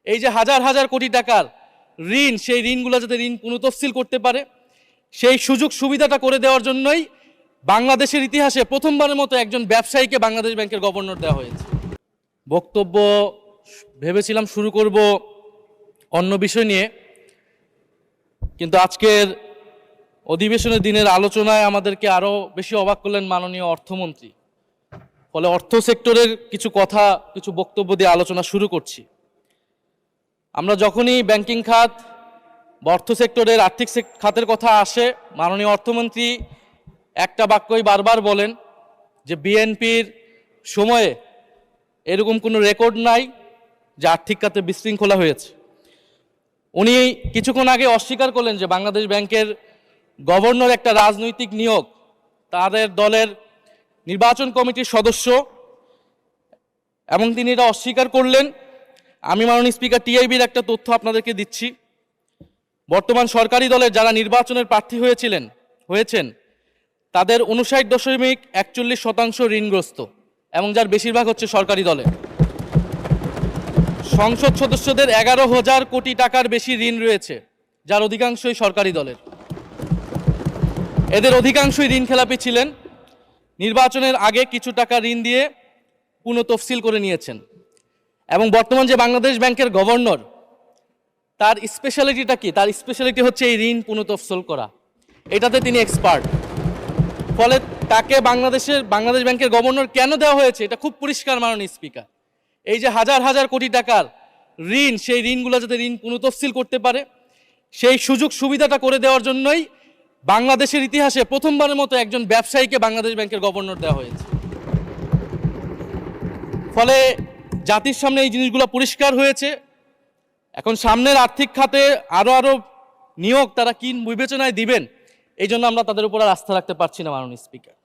এই যে হাজার হাজার কোটি টাকার ঋণ, সেই ঋণগুলো যাতে ঋণ পুনঃতফসিল করতে পারে সেই সুযোগ সুবিধাটা করে দেওয়ার জন্যই বাংলাদেশের ইতিহাসে প্রথমবারের মতো একজন ব্যবসায়ীকে বাংলাদেশ ব্যাংকের গভর্নর দেওয়া হয়েছে। বক্তব্য ভেবেছিলাম শুরু করব অন্য বিষয় নিয়ে, কিন্তু আজকের অধিবেশনের দিনের আলোচনায় আমাদেরকে আরও বেশি অবাক করলেন মাননীয় অর্থমন্ত্রী। ফলে অর্থ সেক্টরের কিছু কথা, কিছু বক্তব্য দিয়ে আলোচনা শুরু করছি। আমরা যখনই ব্যাংকিং খাত বা অর্থ সেক্টরের আর্থিক খাতের কথা আসে, মাননীয় অর্থমন্ত্রী একটা বাক্যই বারবার বলেন যে বিএনপির সময়ে এরকম কোনো রেকর্ড নাই যে আর্থিক খাতে বিশৃঙ্খলা হয়েছে। উনি কিছুক্ষণ আগে অস্বীকার করলেন যে বাংলাদেশ ব্যাংকের গভর্নর একটা রাজনৈতিক নিয়োগ, তাদের দলের নির্বাচন কমিটির সদস্য, এবং তিনি এটা অস্বীকার করলেন। আমি মাননীয় স্পিকার টিআইবির একটা তথ্য আপনাদেরকে দিচ্ছি। বর্তমান সরকারি দলের যারা নির্বাচনের প্রার্থী হয়েছেন তাদের 59.41% ঋণগ্রস্ত, এবং যার বেশিরভাগ হচ্ছে সরকারি দলে। সংসদ সদস্যদের 11,000 কোটি টাকার বেশি ঋণ রয়েছে, যার অধিকাংশই সরকারি দলের। এদের অধিকাংশই ঋণ খেলাপি ছিলেন, নির্বাচনের আগে কিছু টাকা ঋণ দিয়ে পুনঃতফসিল করে নিয়েছেন। এবং বর্তমান যে বাংলাদেশ ব্যাংকের গভর্নর, তার স্পেশালিটিটা কি? তার স্পেশালিটি হচ্ছে এই ঋণ পুনঃতফসিল করা, এটাতে তিনি এক্সপার্ট। ফলে তাকে বাংলাদেশ ব্যাংকের গভর্নর কেন দেওয়া হয়েছে এটা খুব পরিষ্কার মাননীয় স্পিকার। এই যে হাজার হাজার কোটি টাকার ঋণ, সেই ঋণগুলো যাতে ঋণ পুনঃতফসিল করতে পারে সেই সুযোগ সুবিধাটা করে দেওয়ার জন্যই বাংলাদেশের ইতিহাসে প্রথমবারের মতো একজন ব্যবসায়ীকে বাংলাদেশ ব্যাংকের গভর্নর দেওয়া হয়েছে। ফলে জাতির সামনে এই জিনিসগুলো পরিষ্কার হয়েছে। এখন সামনের আর্থিক খাতে আরো নিয়োগ তারা কি বিবেচনায় দিবেন, এই জন্য আমরা তাদের উপর আর আস্থা রাখতে পারছি না মাননীয় স্পিকার।